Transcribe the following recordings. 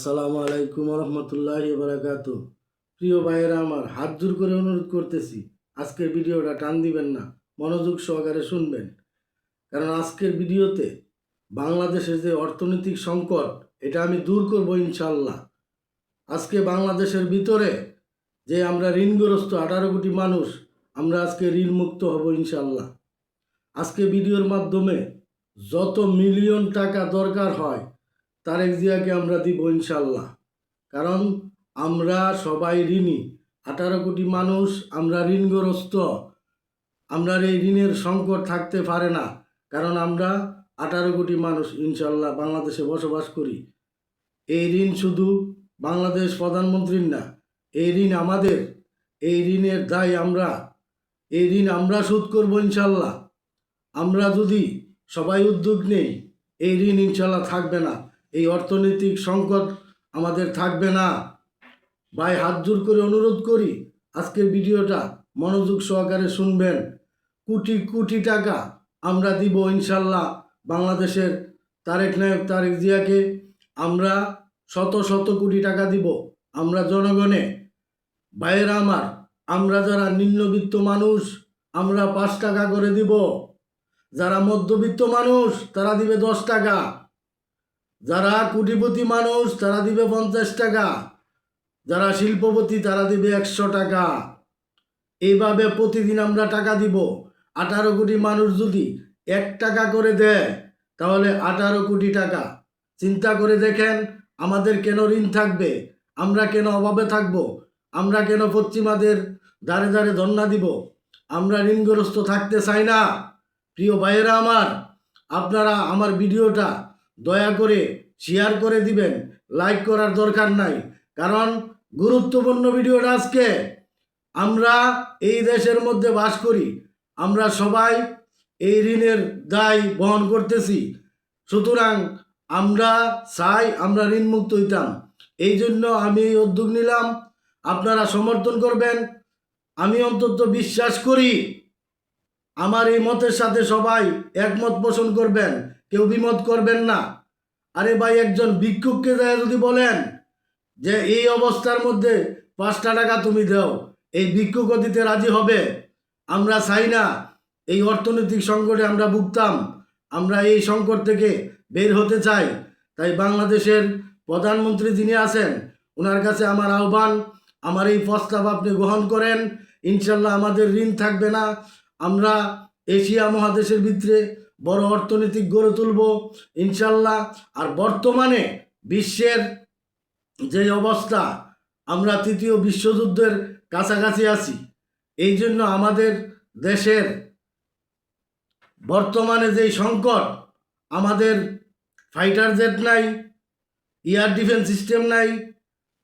আসসালামু আলাইকুম রহমতুল্লাহি বারাকাতু। প্রিয় ভাইয়েরা, আমার হাত জোর করে অনুরোধ করতেছি, আজকের ভিডিওটা টান দিবেন না, মনোযোগ সহকারে শুনবেন। কারণ আজকের ভিডিওতে বাংলাদেশের যে অর্থনৈতিক সংকট, এটা আমি দূর করব ইনশাল্লাহ। আজকে বাংলাদেশের ভিতরে যে আমরা ঋণগ্রস্ত 18 কোটি মানুষ, আমরা আজকে ঋণ মুক্ত হব ইনশাল্লাহ। আজকে ভিডিওর মাধ্যমে যত মিলিয়ন টাকা দরকার হয় তারেক জিয়াকে আমরা দিব ইনশাল্লাহ। কারণ আমরা সবাই ঋণী, 18 কোটি মানুষ আমরা ঋণগ্রস্ত। আমরা এই ঋণের সংকট থাকতে পারে না, কারণ আমরা 18 কোটি মানুষ ইনশাল্লাহ বাংলাদেশে বসবাস করি। এই ঋণ শুধু বাংলাদেশ প্রধানমন্ত্রীর না, এই ঋণ আমাদের। এই ঋণের দায় আমরা, এই ঋণ আমরা শোধ করবো ইনশাল্লাহ। আমরা যদি সবাই উদ্যোগ নেই, এই ঋণ ইনশাল্লাহ থাকবে না, এই অর্থনৈতিক সংকট আমাদের থাকবে না। ভাই, হাত জোর করে অনুরোধ করি, আজকের ভিডিওটা মনোযোগ সহকারে শুনবেন। কোটি কোটি টাকা আমরা দিব ইনশাল্লাহ বাংলাদেশের তারেক নায়ক তারেক জিয়াকে। আমরা শত শত কোটি টাকা দিব আমরা জনগণে। ভাইয়েরা আমার, আমরা যারা নিম্নবিত্ত মানুষ আমরা 5 টাকা করে দিব। যারা মধ্যবিত্ত মানুষ তারা দিবে 10 টাকা। যারা কোটিপতি মানুষ তারা দিবে 50 টাকা। যারা শিল্পপতি তারা দিবে 100 টাকা। এইভাবে প্রতিদিন আমরা টাকা দিব। 18 কোটি মানুষ যদি 1 টাকা করে দেয় তাহলে 18 কোটি টাকা। চিন্তা করে দেখেন, আমাদের কেন ঋণ থাকবে? আমরা কেন অভাবে থাকব? আমরা কেন পশ্চিমাদের দ্বারে দ্বারে ধর্ণা দিব? আমরা ঋণগ্রস্ত থাকতে চাই না। প্রিয় ভাইয়েরা আমার, আপনারা আমার ভিডিওটা দয়া করে শেয়ার করে দিবেন, লাইক করার দরকার নাই। কারণ গুরুত্বপূর্ণ ভিডিওটা আজকে। আমরা এই দেশের মধ্যে বাস করি, আমরা সবাই এই ঋণের দায় বহন করতেছি। সুতরাং আমরা চাই আমরা ঋণমুক্ত হইতাম। এই জন্য আমি এই উদ্যোগ নিলাম, আপনারা সমর্থন করবেন। আমি অন্তত বিশ্বাস করি আমার এই মতের সাথে সবাই একমত পোষণ করবেন, কেউ বিমত করবেন না। আরে ভাই, একজন ভিক্ষুককে যায় যদি বলেন যে এই অবস্থার মধ্যে 5 টাকা তুমি দাও, এই ভিক্ষুকও দিতে রাজি হবে? আমরা চাই না এই অর্থনৈতিক সংকটে আমরা ভুগতাম। আমরা এই সংকট থেকে বের হতে চাই। তাই বাংলাদেশের প্রধানমন্ত্রী যিনি আছেন, ওনার কাছে আমার আহ্বান, আমার এই প্রস্তাব আপনি গ্রহণ করেন। ইনশাল্লাহ আমাদের ঋণ থাকবে না। আমরা এশিয়া মহাদেশের ভিতরে বড় অর্থনৈতিক গড়ে তুলব ইনশাল্লাহ। আর বর্তমানে বিশ্বের যে অবস্থা, আমরা 3য় বিশ্বযুদ্ধের কাছাকাছি আছি। এই জন্য আমাদের দেশের বর্তমানে যেই সংকট, আমাদের ফাইটার জেট নাই, এয়ার ডিফেন্স সিস্টেম নাই,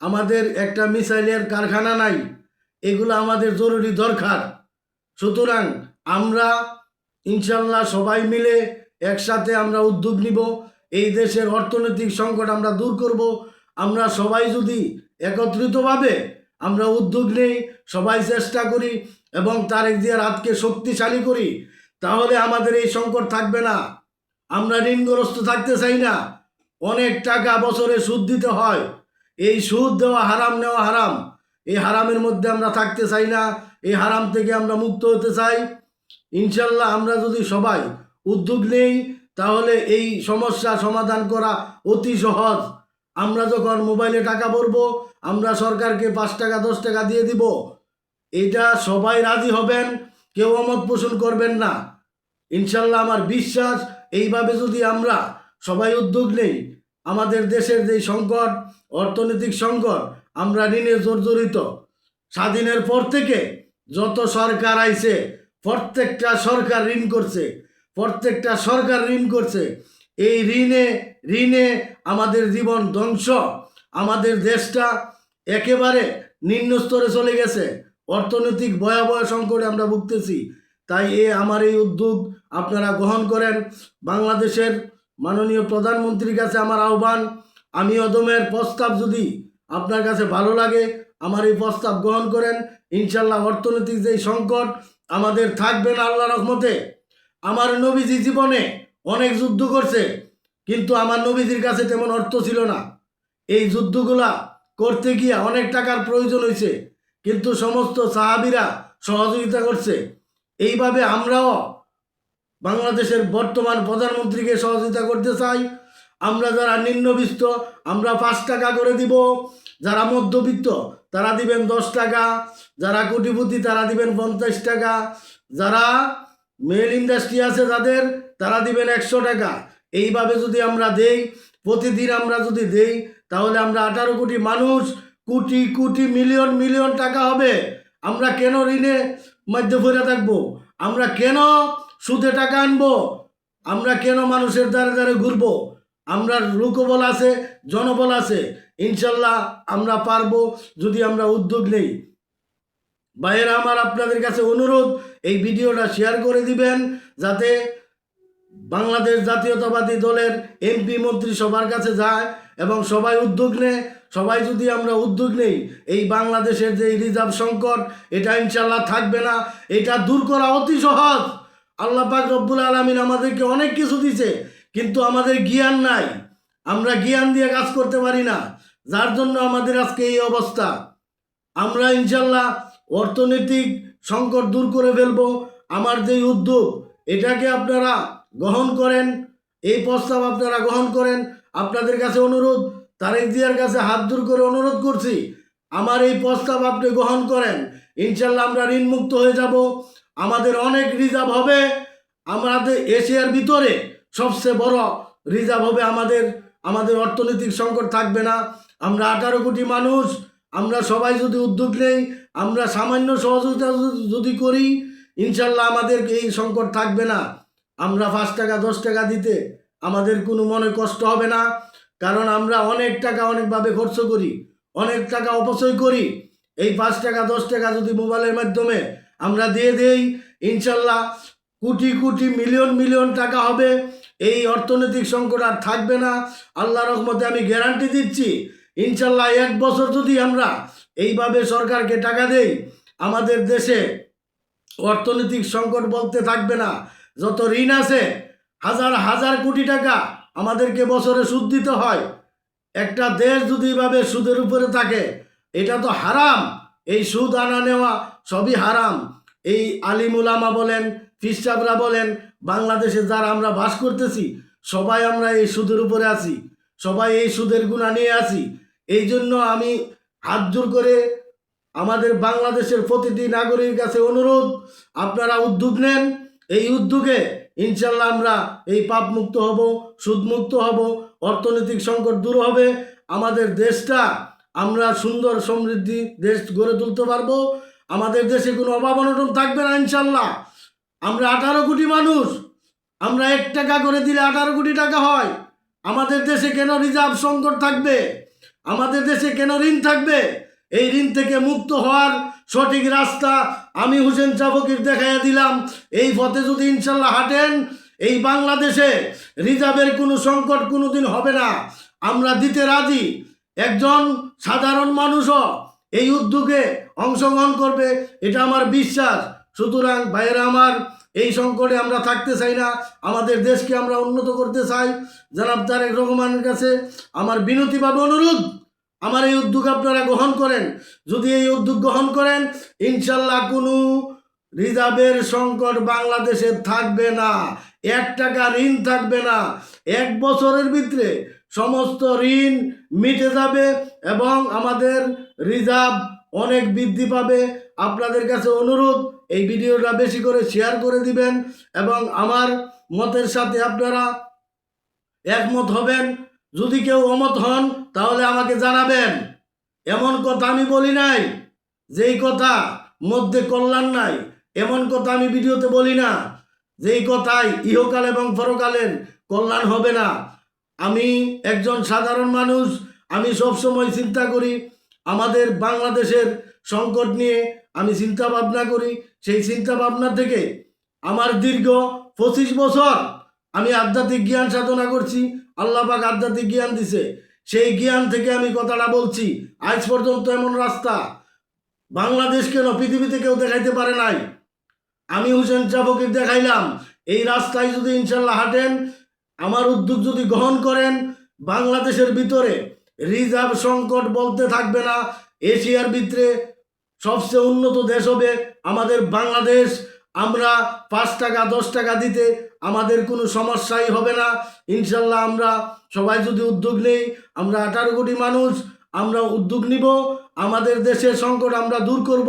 আমাদের একটা মিসাইলের কারখানা নাই, এগুলো আমাদের জরুরি দরকার। সুতরাং আমরা ইনশাল্লাহ সবাই মিলে একসাথে আমরা উদ্যোগ নিব, এই দেশের অর্থনৈতিক সংকট আমরা দূর করব। আমরা সবাই যদি একত্রিতভাবে আমরা উদ্যোগ নেই, সবাই চেষ্টা করি এবং তারেক জিয়ার হাতকে শক্তিশালী করি, তাহলে আমাদের এই সংকট থাকবে না। আমরা ঋণগ্রস্ত থাকতে চাই না। অনেক টাকা বছরে সুদ দিতে হয়, এই সুদ দেওয়া হারাম, নেওয়া হারাম। এই হারামের মধ্যে আমরা থাকতে চাই না, এই হারাম থেকে আমরা মুক্ত হতে চাই। ইনশাল্লাহ আমরা যদি সবাই উদ্যোগ নেই তাহলে এই সমস্যা সমাধান করা অতি সহজ। আমরা যখন মোবাইলে টাকা ভরবো, আমরা সরকারকে 5 টাকা 10 টাকা দিয়ে দিব, এটা সবাই রাজি হবেন, কেউ অমত পোষণ করবেন না। ইনশাল্লাহ আমার বিশ্বাস, এইভাবে যদি আমরা সবাই উদ্যোগ নেই, আমাদের দেশের যে সংকট, অর্থনৈতিক সংকট, আমরা ঋণে জর্জরিত। স্বাধীনের পর থেকে যত সরকার আইছে, প্রত্যেকটা সরকার ঋণ করছে, প্রত্যেকটা সরকার ঋণ করছে। এই ঋণে ঋণে আমাদের জীবন ধ্বংস। আমাদের দেশটা একেবারে নিম্ন স্তরে চলে গেছে, অর্থনৈতিক ভয়াবহ সংকটে আমরা ভুগতেছি। তাই আমার এই উদ্যোগ আপনারা গ্রহণ করেন। বাংলাদেশের মাননীয় প্রধানমন্ত্রীর কাছে আমার আহ্বান, আমি অদমের প্রস্তাব যদি আপনার কাছে ভালো লাগে, আমার এই প্রস্তাব গ্রহণ করেন। ইনশাল্লাহ অর্থনৈতিক যেই সংকট আমাদের থাকবে না আল্লাহর রহমতে। আমার নবীজি জীবনে অনেক যুদ্ধ করছে, কিন্তু আমার নবীজির কাছে তেমন অর্থ ছিল না। এই যুদ্ধগুলা করতে গিয়ে অনেক টাকার প্রয়োজন হয়েছে, কিন্তু সমস্ত সাহাবীরা সহযোগিতা করছে। এইভাবে আমরাও বাংলাদেশের বর্তমান প্রধানমন্ত্রীকে সহযোগিতা করতে চাই। আমরা যারা নিম্নবিত্ত আমরা 5 টাকা করে দিব, যারা মধ্যবিত্ত তারা দিবেন 10 টাকা, যারা কোটিপতি তারা দিবেন 50 টাকা, যারা মেল ইন্ডাস্ট্রি আছে যাদের তারা দিবেন 100 টাকা। এইভাবে যদি আমরা দেই, প্রতিদিন আমরা যদি দেই, তাহলে আমরা 18 কোটি মানুষ, কোটি কোটি মিলিয়ন মিলিয়ন টাকা হবে। আমরা কেন ঋণে মধ্যে পড়ে থাকবো? আমরা কেন সুদে টাকা আনবো? আমরা কেন মানুষের দ্বারে দ্বারে ঘুরবো? আমরা লোকবল আছে, জনবল আছে, ইনশাল্লাহ আমরা পারবো যদি আমরা উদ্যোগ নেই। ভাইয়েরা আমার, আপনাদের কাছে অনুরোধ, এই ভিডিওটা শেয়ার করে দিবেন যাতে বাংলাদেশ জাতীয়তাবাদী দলের এমপি মন্ত্রী সবার কাছে যায় এবং সবাই উদ্যোগ নেয়। সবাই যদি আমরা উদ্যোগ নেই, এই বাংলাদেশের যে রিজার্ভ সংকট এটা ইনশাল্লাহ থাকবে না। এটা দূর করা অতি সহজ। আল্লাহ পাক রব্বুল আলামিন আমাদেরকে অনেক কিছু দিছে, কিন্তু আমাদের জ্ঞান নাই। আমরা জ্ঞান দিয়ে কাজ করতে পারি না, যার জন্য আমাদের আজকে এই অবস্থা। আমরা ইনশাল্লাহ অর্থনৈতিক সংকট দূর করে ফেলবো। আমার যে উদ্যোগ এটাকে আপনারা গ্রহণ করেন, এই প্রস্তাব আপনারা গ্রহণ করেন। আপনাদের কাছে অনুরোধ, তারেক জিয়ার কাছে হাত জোড় করে অনুরোধ করছি, আমার এই প্রস্তাব আপনি গ্রহণ করেন। ইনশাল্লাহ আমরা ঋণমুক্ত হয়ে যাব, আমাদের অনেক রিজার্ভ হবে। আমাদের এশিয়ার ভিতরে সবচেয়ে বড় রিজার্ভ হবে আমাদের। আমাদের অর্থনৈতিক সংকট থাকবে না। আমরা 18 কোটি মানুষ, আমরা সবাই যদি উদ্যোগ নেই, আমরা সামান্য সহযোগিতা যদি করি, ইনশাল্লাহ আমাদের এই সংকট থাকবে না। আমরা 5 টাকা 10 টাকা দিতে আমাদের কোনো মনে কষ্ট হবে না, কারণ আমরা অনেক টাকা অনেকভাবে খরচ করি, অনেক টাকা অপচয় করি। এই 5 টাকা 10 টাকা যদি মোবাইলের মাধ্যমে আমরা দিয়ে দেই, ইনশাল্লাহ কোটি কোটি মিলিয়ন মিলিয়ন টাকা হবে। এই অর্থনৈতিক সংকট আর থাকবে না, আল্লাহর রহমতে আমি গ্যারান্টি দিচ্ছি। ইনশাল্লাহ 1 বছর যদি আমরা এইভাবে সরকারকে টাকা দেই, আমাদের দেশে অর্থনৈতিক সংকট বলতে থাকবে না। যত ঋণ আছে, হাজার হাজার কোটি টাকা আমাদেরকে বছরে সুদ দিতে হয়। একটা দেশ যদি এইভাবে সুদের উপরে থাকে, এটা তো হারাম। এই সুদ আনা নেওয়া সবই হারাম। এই আলিম উলামা বলেন, ফিসাবরা বলেন, বাংলাদেশে যারা আমরা বাস করতেছি সবাই আমরা এই সুদের উপরে আছি, সবাই এই সুদের গুণা নিয়ে আছি। এই জন্য আমি হাত জোর করে আমাদের বাংলাদেশের প্রতিটি নাগরিকের কাছে অনুরোধ, আপনারা উদ্যোগ নেন। এই উদ্যোগে ইনশাল্লাহ আমরা এই পাপ মুক্ত হব, সুদমুক্ত হব, অর্থনৈতিক সংকট দূর হবে। আমাদের দেশটা আমরা সুন্দর সমৃদ্ধি দেশ গড়ে তুলতে পারবো। আমাদের দেশে কোনো অভাব অনটন থাকবে না ইনশাল্লাহ। আমরা 18 কোটি মানুষ, আমরা 1 টাকা করে দিলে 18 কোটি টাকা হয়। আমাদের দেশে কেন রিজার্ভ সংকট থাকবে? আমাদের দেশে কেন ঋণ থাকবে? এই ঋণ থেকে মুক্ত হওয়ার সঠিক রাস্তা আমি হোসেন শাহ ফকির দেখাইয়া দিলাম। এই পথে যদি ইনশাল্লাহ হাঁটেন, এই বাংলাদেশে রিজার্ভের কোনো সংকট কোনোদিন হবে না। আমরা দিতে রাজি। একজন সাধারণ মানুষও এই উদ্যোগে অংশগ্রহণ করবে, এটা আমার বিশ্বাস। সুতরাং ভাইয়েরা আমার, এই সংকটে আমরা থাকতে চাই না, আমাদের দেশকে আমরা উন্নত করতে চাই। জনাব তারেক রহমানের কাছে আমার বিনতিভাবে অনুরোধ, আমার এই উদ্যোগ আপনারা গ্রহণ করেন। যদি এই উদ্যোগ গ্রহণ করেন, ইনশাল্লাহ কোনো রিজার্ভের সংকট বাংলাদেশে থাকবে না, 1 টাকা ঋণ থাকবে না। 1 বছরের ভিতরে সমস্ত ঋণ মিটে যাবে এবং আমাদের রিজার্ভ অনেক বৃদ্ধি পাবে। আপনাদের কাছে অনুরোধ, এই ভিডিওটা বেশি করে শেয়ার করে দিবেন এবং আমার মতের সাথে আপনারা একমত হবেন। যদি কেউ অমত হন তাহলে আমাকে জানাবেন। এমন কথা আমি বলি নাই যেই কথা মধ্যে কল্যাণ নাই, এমন কথা আমি ভিডিওতে বলি না যেই কথায় ইহকাল এবং পরকালের কল্যাণ হবে না। আমি একজন সাধারণ মানুষ, আমি সবসময় চিন্তা করি আমাদের বাংলাদেশের সংকট নিয়ে, আমি চিন্তা ভাবনা করি। সেই চিন্তা ভাবনা থেকে আমার দীর্ঘ 25 বছর আমি আধ্যাত্মিক জ্ঞান সাধনা করছি। আল্লাহ পাক আধ্যাত্মিক জ্ঞান দিছে, সেই জ্ঞান থেকে আমি কথাটা বলছি। আজ পর্যন্ত এমন রাস্তা বাংলাদেশ কেন পৃথিবীতে কেউ দেখাইতে পারে নাই। আমি হোসেন শাহ ফকির দেখাইলাম। এই রাস্তায় যদি ইনশাল্লাহ হাঁটেন, আমার উদ্যোগ যদি গ্রহণ করেন, বাংলাদেশের ভিতরে রিজার্ভ সংকট বলতে থাকবে না। এশিয়ার ভিতরে সবচেয়ে উন্নত দেশ হবে আমাদের বাংলাদেশ। আমরা 5 টাকা 10 টাকা দিতে আমাদের কোনো সমস্যাই হবে না ইনশাল্লাহ। আমরা সবাই যদি উদ্যোগ নেই, আমরা 18 কোটি মানুষ, আমরা উদ্যোগ নিব, আমাদের দেশের সংকট আমরা দূর করব।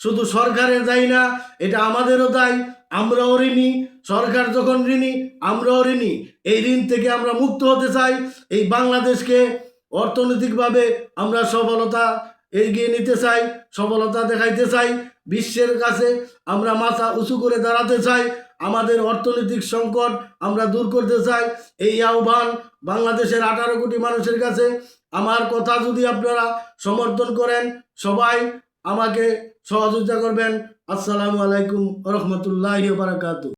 শুধু সরকারের দায় না, এটা আমাদেরও দায়। আমরাও ঋণী, সরকার যখন ঋণী আমরাও ঋণী। এই ঋণ থেকে আমরা মুক্ত হতে চাই। এই বাংলাদেশকে অর্থনৈতিকভাবে আমরা সফলতা এগিয়ে নিতে চাই, সফলতা দেখাইতে চাই। বিশ্বের কাছে আমরা মাথা উঁচু করে দাঁড়াতে চাই। আমাদের অর্থনৈতিক সংকট আমরা দূর করতে চাই। এই আহ্বান বাংলাদেশের 18 কোটি মানুষের কাছে। আমার কথা যদি আপনারা সমর্থন করেন, সবাই আমাকে সহযোগিতা করবেন। আসসালামু আলাইকুম ওয়া রাহমাতুল্লাহি ওয়া বারাকাতুহু।